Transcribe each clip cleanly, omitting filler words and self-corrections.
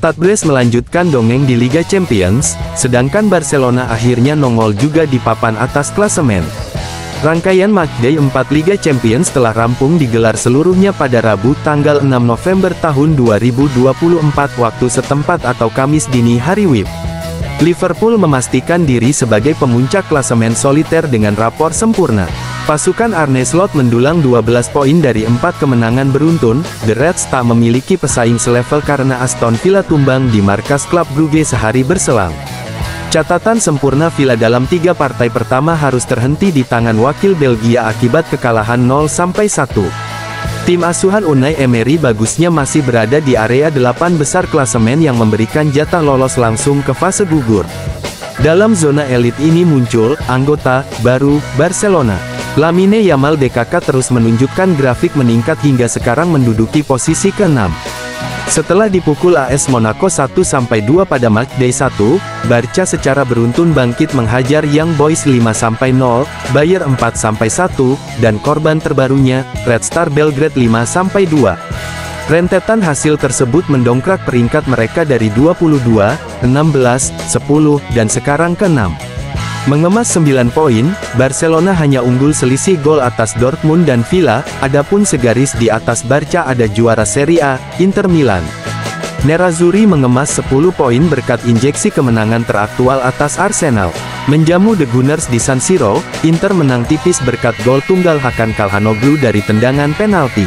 Stade Brest melanjutkan dongeng di Liga Champions, sedangkan Barcelona akhirnya nongol juga di papan atas klasemen. Rangkaian matchday 4 Liga Champions telah rampung digelar seluruhnya pada Rabu tanggal 6 November tahun 2024 waktu setempat atau Kamis dini hari WIB. Liverpool memastikan diri sebagai pemuncak klasemen soliter dengan rapor sempurna. Pasukan Arne Slot mendulang 12 poin dari 4 kemenangan beruntun. The Reds tak memiliki pesaing selevel karena Aston Villa tumbang di markas klub Brugge sehari berselang. Catatan sempurna Villa dalam 3 partai pertama harus terhenti di tangan wakil Belgia akibat kekalahan 0-1. Tim asuhan Unai Emery bagusnya masih berada di area 8 besar klasemen yang memberikan jatah lolos langsung ke fase gugur. Dalam zona elit ini muncul anggota baru Barcelona. Lamine Yamal DKK terus menunjukkan grafik meningkat hingga sekarang menduduki posisi ke-6. Setelah dipukul AS Monaco 1-2 pada matchday 1, Barca secara beruntun bangkit menghajar Young Boys 5-0, Bayer 4-1, dan korban terbarunya, Red Star Belgrade 5-2. Rentetan hasil tersebut mendongkrak peringkat mereka dari 22, 16, 10, dan sekarang ke-6. Mengemas 9 poin, Barcelona hanya unggul selisih gol atas Dortmund dan Villa, adapun segaris di atas Barca ada juara Serie A, Inter Milan. Nerazzurri mengemas 10 poin berkat injeksi kemenangan teraktual atas Arsenal. Menjamu The Gunners di San Siro, Inter menang tipis berkat gol tunggal Hakan Calhanoglu dari tendangan penalti.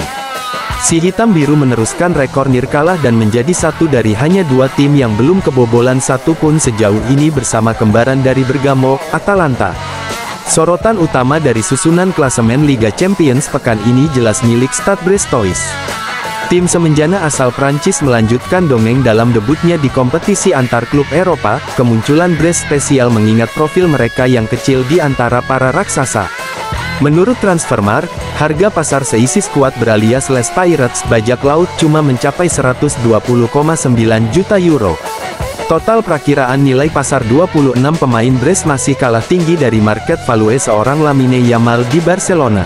Si hitam biru meneruskan rekor nirkalah dan menjadi satu dari hanya 2 tim yang belum kebobolan satu pun sejauh ini bersama kembaran dari Bergamo, Atalanta. Sorotan utama dari susunan klasemen Liga Champions pekan ini jelas milik Stade Brestois. Tim semenjana asal Prancis melanjutkan dongeng dalam debutnya di kompetisi antar klub Eropa. Kemunculan Brest spesial mengingat profil mereka yang kecil di antara para raksasa. Menurut Transfermarkt, harga pasar seisi skuad beralias Les Pirates bajak laut cuma mencapai 120,9 juta euro. Total perakiraan nilai pasar 26 pemain Brest masih kalah tinggi dari market value seorang Lamine Yamal di Barcelona.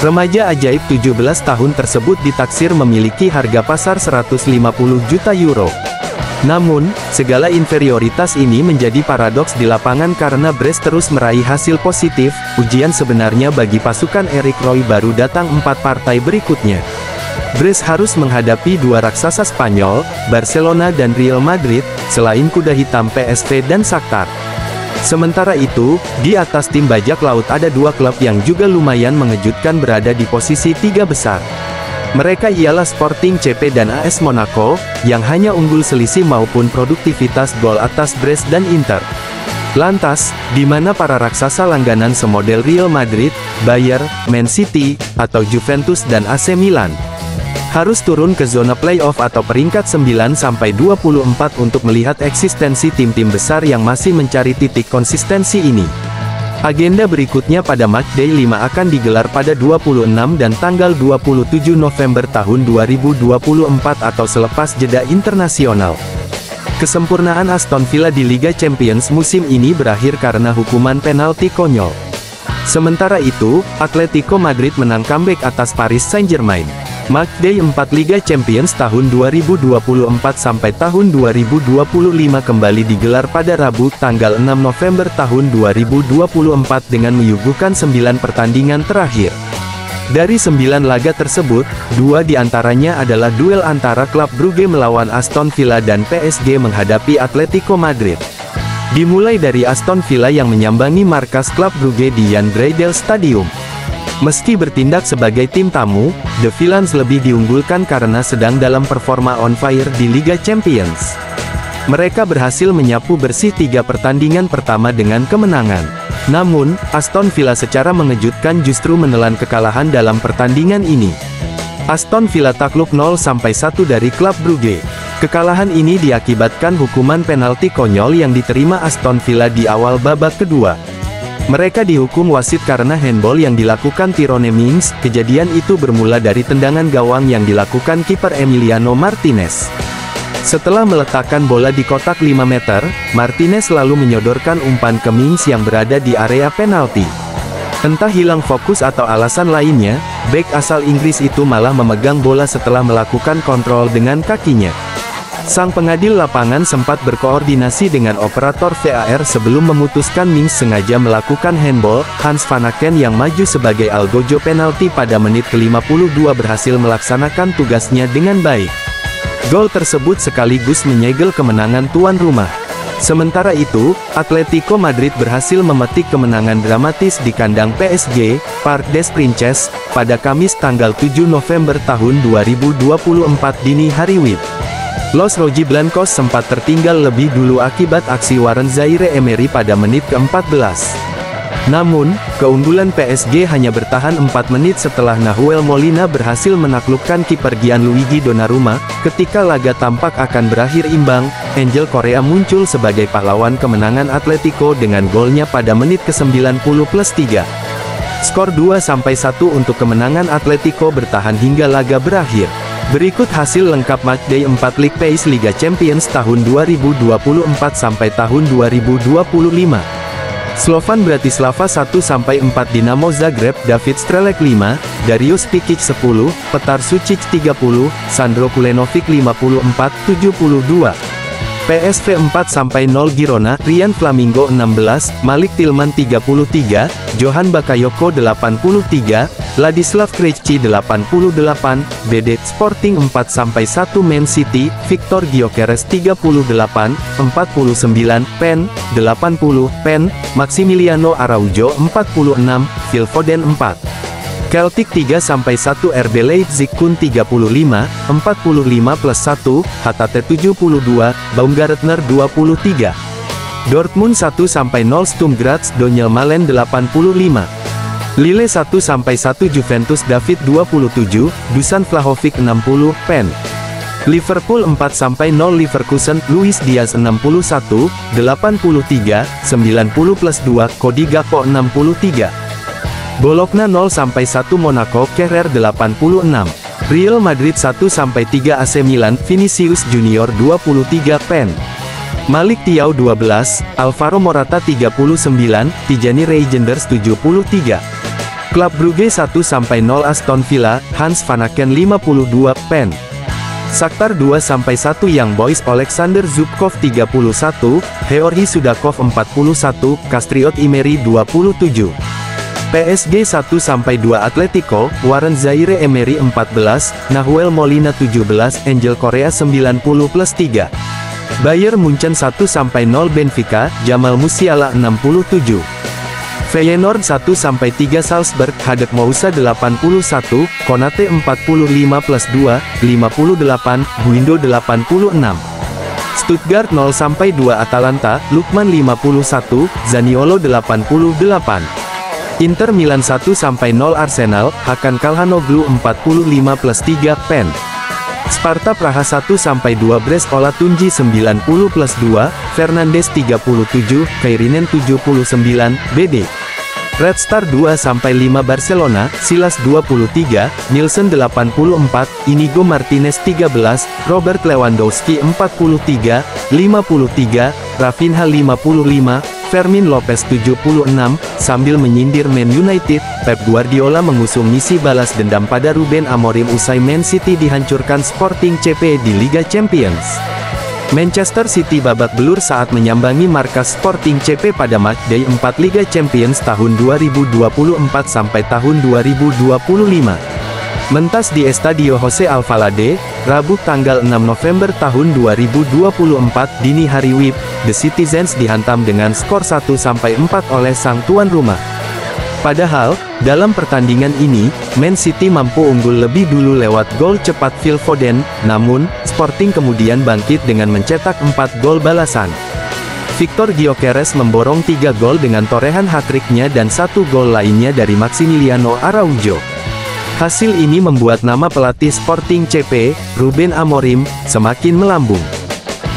Remaja ajaib 17 tahun tersebut ditaksir memiliki harga pasar 150 juta euro. Namun, segala inferioritas ini menjadi paradoks di lapangan karena Brest terus meraih hasil positif. Ujian sebenarnya bagi pasukan Eric Roy baru datang 4 partai berikutnya. Brest harus menghadapi 2 raksasa Spanyol, Barcelona dan Real Madrid, selain kuda hitam PSV dan Shakhtar. Sementara itu, di atas tim bajak laut ada 2 klub yang juga lumayan mengejutkan berada di posisi 3 besar. Mereka ialah Sporting CP dan AS Monaco, yang hanya unggul selisih maupun produktivitas gol atas Brest dan Inter. Lantas, di mana para raksasa langganan semodel Real Madrid, Bayern, Man City, atau Juventus dan AC Milan? Harus turun ke zona playoff atau peringkat 9-24 untuk melihat eksistensi tim-tim besar yang masih mencari titik konsistensi ini. Agenda berikutnya pada matchday 5 akan digelar pada 26 dan tanggal 27 November tahun 2024 atau selepas jeda internasional. Kesempurnaan Aston Villa di Liga Champions musim ini berakhir karena hukuman penalti konyol. Sementara itu, Atletico Madrid menang comeback atas Paris Saint-Germain. Matchday 4 Liga Champions tahun 2024 sampai tahun 2025 kembali digelar pada Rabu tanggal 6 November tahun 2024 dengan menyuguhkan 9 pertandingan terakhir. Dari 9 laga tersebut, 2 diantaranya adalah duel antara klub Brugge melawan Aston Villa dan PSG menghadapi Atletico Madrid. Dimulai dari Aston Villa yang menyambangi markas klub Brugge di Jan Breydel Stadium. Meski bertindak sebagai tim tamu, The Villains lebih diunggulkan karena sedang dalam performa on fire di Liga Champions. Mereka berhasil menyapu bersih 3 pertandingan pertama dengan kemenangan. Namun, Aston Villa secara mengejutkan justru menelan kekalahan dalam pertandingan ini. Aston Villa takluk 0-1 dari klub Brugge. Kekalahan ini diakibatkan hukuman penalti konyol yang diterima Aston Villa di awal babak kedua. Mereka dihukum wasit karena handball yang dilakukan Tyrone Mings. Kejadian itu bermula dari tendangan gawang yang dilakukan kiper Emiliano Martinez. Setelah meletakkan bola di kotak 5 meter, Martinez lalu menyodorkan umpan ke Mings yang berada di area penalti. Entah hilang fokus atau alasan lainnya, bek asal Inggris itu malah memegang bola setelah melakukan kontrol dengan kakinya. Sang pengadil lapangan sempat berkoordinasi dengan operator VAR sebelum memutuskan Mings sengaja melakukan handball. Hans Vanaken yang maju sebagai algojo penalti pada menit ke-52 berhasil melaksanakan tugasnya dengan baik. Gol tersebut sekaligus menyegel kemenangan tuan rumah. Sementara itu, Atletico Madrid berhasil memetik kemenangan dramatis di kandang PSG, Parc des Princes, pada Kamis tanggal 7 November tahun 2024 dini hari WIB. Los Rojiblancos sempat tertinggal lebih dulu akibat aksi Warren Zaïre-Emery pada menit ke-14. Namun, keunggulan PSG hanya bertahan 4 menit setelah Nahuel Molina berhasil menaklukkan kiper Gianluigi Donnarumma. Ketika laga tampak akan berakhir imbang, Angel Correa muncul sebagai pahlawan kemenangan Atletico dengan golnya pada menit ke-90+3. Skor 2-1 untuk kemenangan Atletico bertahan hingga laga berakhir. Berikut hasil lengkap matchday 4 League Pace Liga Champions tahun 2024 sampai tahun 2025. Slovan Bratislava 1-4 Dinamo Zagreb David Strelec 5, Darius Pikic 10, Petar Sucic 30, Sandro Kulenovic 54-72. PSV 4-0 Girona, Rian Flamingo 16, Malik Tillman 33, Johan Bakayoko 83, Ladislav Krejci 88, BD Sporting 4-1 Man City, Victor Gyökeres 38, 49, Pen, 80, Pen, Maximiliano Araujo 46, Phil Foden 4. Celtic 3-1 RB Leipzig Kun 35, 45+1, HTT 72, Baumgartner 23. Dortmund 1-0 Sturm Graz Daniel Malen 85. Lille 1-1 Juventus David 27, Dusan Vlahovic 60, Pen. Liverpool 4-0 Leverkusen Luis Diaz 61, 83, 90+2, Cody Gakpo 63. Bologna 0-1 Monaco Kerrer 86. Real Madrid 1-3 AC Milan Vinicius Junior 23 Pen. Malik Thiaw 12, Alvaro Morata 39, Tijani Reijnders 73. Klub Brugge 1-0 Aston Villa, Hans Vanaken 52 Pen. Shakhtar 2-1 Young Boys Alexander Zubkov 31, Georgi Sudakov 41, Castriot Imeri 27. PSG 1-2 Atletico, Warren Zaïre-Emery 14, Nahuel Molina 17, Angel Correa 90+3. Bayern Munchen 1-0 Benfica, Jamal Musiala 67. Feyenoord 1-3 Salzburg, Hadek Moussa 81, Konate 45+2, 58, Guindo 86. Stuttgart 0-2 Atalanta, Lukman 51, Zaniolo 88. Inter Milan 1-0 Arsenal, Hakan Calhanoglu 45+3, Pen. Sparta Praha 1-2 Brest Olatunji 90+2, Fernandes 37, Kairinen 79, BD. Red Star 2-5 Barcelona, Silas 23, Nielsen 84, Inigo Martinez 13, Robert Lewandowski 43, 53, Rafinha 55, Fermin Lopez 76, sambil menyindir Man United, Pep Guardiola mengusung misi balas dendam pada Ruben Amorim usai Man City dihancurkan Sporting CP di Liga Champions. Manchester City babak belur saat menyambangi markas Sporting CP pada matchday 4 Liga Champions tahun 2024 sampai tahun 2025. Mentas di Estadio Jose Alvalade, Rabu tanggal 6 November tahun 2024 dini hari WIB, The Citizens dihantam dengan skor 1-4 oleh sang tuan rumah. Padahal, dalam pertandingan ini, Man City mampu unggul lebih dulu lewat gol cepat Phil Foden, namun, Sporting kemudian bangkit dengan mencetak 4 gol balasan. Victor Gyökeres memborong 3 gol dengan torehan hat-tricknya dan 1 gol lainnya dari Maximiliano Araujo. Hasil ini membuat nama pelatih Sporting CP, Ruben Amorim, semakin melambung.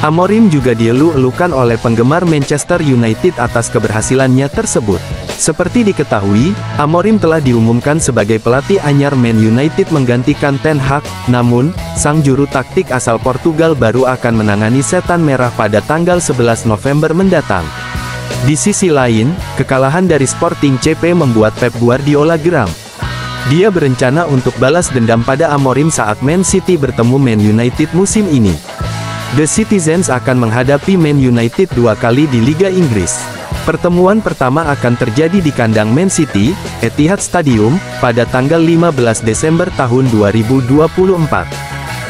Amorim juga dielu-elukan oleh penggemar Manchester United atas keberhasilannya tersebut. Seperti diketahui, Amorim telah diumumkan sebagai pelatih anyar Man United menggantikan Ten Hag, namun, sang juru taktik asal Portugal baru akan menangani setan merah pada tanggal 11 November mendatang. Di sisi lain, kekalahan dari Sporting CP membuat Pep Guardiola geram. Dia berencana untuk balas dendam pada Amorim saat Man City bertemu Man United musim ini. The Citizens akan menghadapi Man United 2 kali di Liga Inggris. Pertemuan pertama akan terjadi di kandang Man City, Etihad Stadium, pada tanggal 15 Desember tahun 2024.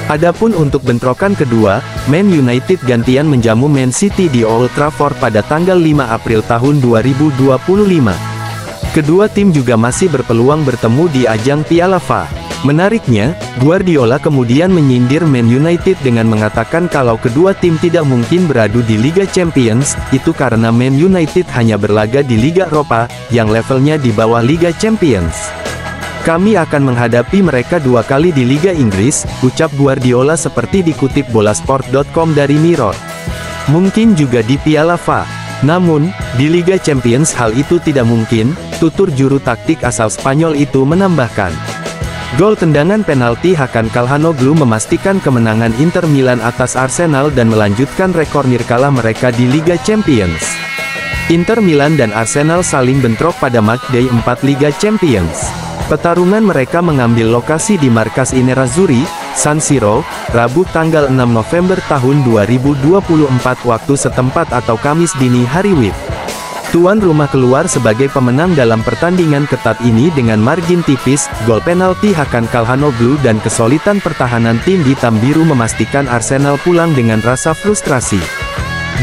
Adapun untuk bentrokan kedua, Man United gantian menjamu Man City di Old Trafford pada tanggal 5 April tahun 2025. Kedua tim juga masih berpeluang bertemu di ajang Piala FA. Menariknya, Guardiola kemudian menyindir Man United dengan mengatakan kalau kedua tim tidak mungkin beradu di Liga Champions, itu karena Man United hanya berlaga di Liga Eropa, yang levelnya di bawah Liga Champions. Kami akan menghadapi mereka 2 kali di Liga Inggris, ucap Guardiola seperti dikutip bolasport.com dari Mirror. Mungkin juga di Piala FA. Namun, di Liga Champions hal itu tidak mungkin, tutur juru taktik asal Spanyol itu menambahkan. Gol tendangan penalti Hakan Calhanoglu memastikan kemenangan Inter Milan atas Arsenal dan melanjutkan rekor nirkala mereka di Liga Champions. Inter Milan dan Arsenal saling bentrok pada matchday 4 Liga Champions. Pertarungan mereka mengambil lokasi di markas I Nerazzurri, San Siro, Rabu tanggal 6 November tahun 2024 waktu setempat atau Kamis dini hari WIB. Tuan rumah keluar sebagai pemenang dalam pertandingan ketat ini dengan margin tipis, gol penalti Hakan Calhanoglu dan kesulitan pertahanan tim hitam biru memastikan Arsenal pulang dengan rasa frustrasi.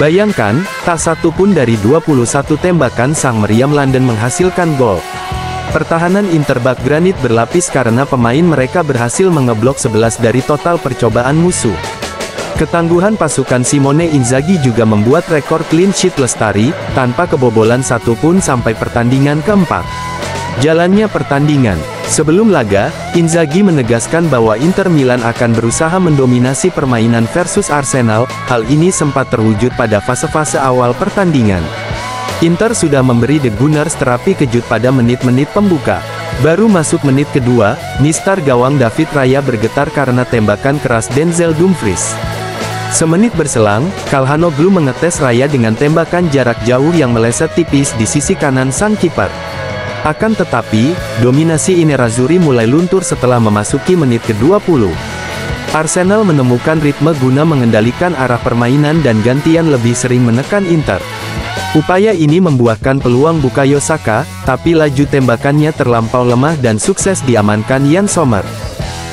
Bayangkan, tak satu pun dari 21 tembakan sang meriam London menghasilkan gol. Pertahanan Inter bak granit berlapis karena pemain mereka berhasil mengeblok 11 dari total percobaan musuh. Ketangguhan pasukan Simone Inzaghi juga membuat rekor clean sheet lestari, tanpa kebobolan satupun sampai pertandingan keempat. Jalannya pertandingan. Sebelum laga, Inzaghi menegaskan bahwa Inter Milan akan berusaha mendominasi permainan versus Arsenal, hal ini sempat terwujud pada fase-fase awal pertandingan. Inter sudah memberi The Gunners terapi kejut pada menit-menit pembuka. Baru masuk menit kedua, mistar gawang David Raya bergetar karena tembakan keras Denzel Dumfries. Semenit berselang, Calhanoglu mengetes Raya dengan tembakan jarak jauh yang meleset tipis di sisi kanan sang kiper. Akan tetapi, dominasi I Nerazzurri mulai luntur setelah memasuki menit ke-20. Arsenal menemukan ritme guna mengendalikan arah permainan dan gantian lebih sering menekan Inter. Upaya ini membuahkan peluang Bukayo Saka, tapi laju tembakannya terlampau lemah dan sukses diamankan Yann Sommer.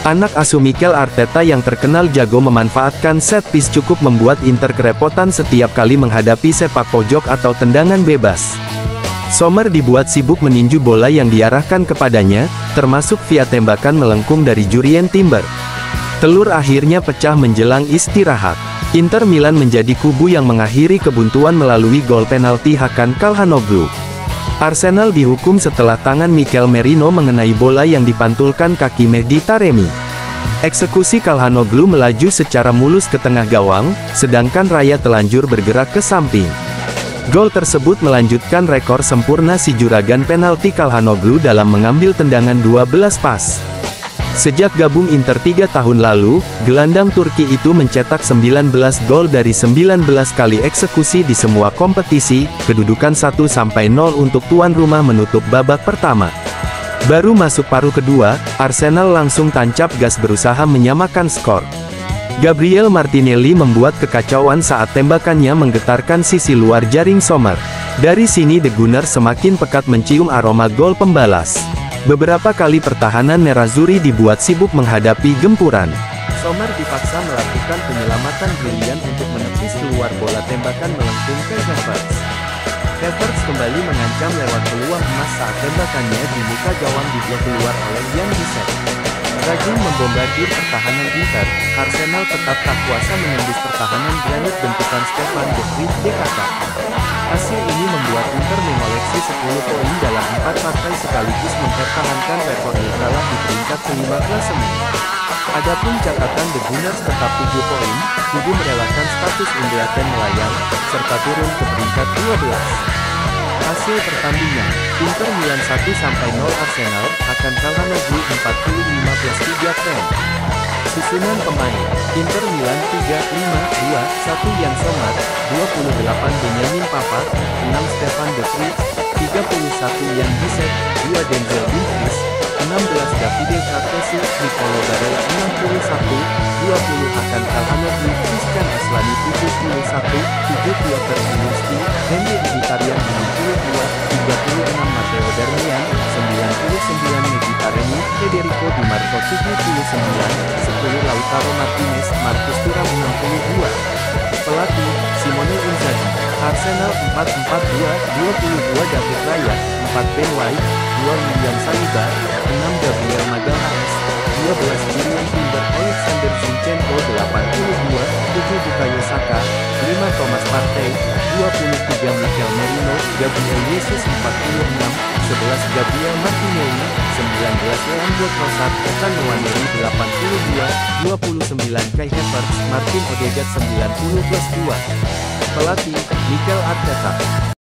Anak asuh Mikel Arteta yang terkenal jago memanfaatkan set piece cukup membuat Inter kerepotan setiap kali menghadapi sepak pojok atau tendangan bebas. Sommer dibuat sibuk meninju bola yang diarahkan kepadanya, termasuk via tembakan melengkung dari Jurrien Timber. Telur akhirnya pecah menjelang istirahat. Inter Milan menjadi kubu yang mengakhiri kebuntuan melalui gol penalti Hakan Calhanoglu. Arsenal dihukum setelah tangan Mikel Merino mengenai bola yang dipantulkan kaki Mehdi Taremi. Eksekusi Calhanoglu melaju secara mulus ke tengah gawang, sedangkan Raya telanjur bergerak ke samping. Gol tersebut melanjutkan rekor sempurna si juragan penalti Calhanoglu dalam mengambil tendangan 12 pas. Sejak gabung Inter 3 tahun lalu, gelandang Turki itu mencetak 19 gol dari 19 kali eksekusi di semua kompetisi, kedudukan 1-0 untuk tuan rumah menutup babak pertama. Baru masuk paruh kedua, Arsenal langsung tancap gas berusaha menyamakan skor. Gabriel Martinelli membuat kekacauan saat tembakannya menggetarkan sisi luar jaring Sommer. Dari sini The Gunners semakin pekat mencium aroma gol pembalas. Beberapa kali pertahanan Nerazzurri dibuat sibuk menghadapi gempuran. Sommer dipaksa melakukan penyelamatan brilian untuk menepis keluar bola tembakan melengkung ke Havertz. Havertz kembali mengancam lewat peluang emas saat tembakannya di muka gawang diblok keluar oleh Jan Bissek. Rajin membombardir pertahanan Inter, Arsenal tetap tak kuasa menembus pertahanan granit bentukan Stefan de Vrij DKK. Hasil ini membuat Inter mengoleksi 10 poin dalam 4 partai sekaligus mempertahankan rekor nirkala di peringkat kelima klasemen. Adapun catatan The Gunners tetap 7 poin, kubu merelakan status unbeaten melayang, serta turun ke peringkat 12. Hasil pertandingan, Inter Milan 1-0 Arsenal, akan Calhanoglu 45+3 frame. Susunan pemain, Inter Milan 3-5-2-1 Yann Sommer, 28 Benjamin Pavard, 6 Stefan de Vrij, 31 Jan Bissek, 2 Denzel Dumfries, 16 Davide Frattesi, Nicolo Barella 61, 20 Hakan Calhanoglu, Rizkan Aslani 71, 7 Piotr Zielinski, Henry Mkhitaryan 62, 36 Matteo Darmian, 99 Mkhitaryan, Federico Di Marco 79, 10 Lautaro Martinez, Marcus Thuram 62. Pelatih, Simone Inzaghi, Arsenal 4-4-2, 22 David Raya, 4 Ben White, 2 William Saliba, 6 Gabriel Magalhaes, 12 Julian Timber, Alexander Zinchenko 82, 7 Bukayo Saka, 5 Thomas Partey, 23 Mikel Merino, Gabriel Jesus 46, 11 Gabriel Martinelli, 19 Leandro Trossard, Ethan Nwaneri 82, 29 Kai Havertz, Martin Odegaard 90+2. Pelatih, Mikel Arteta.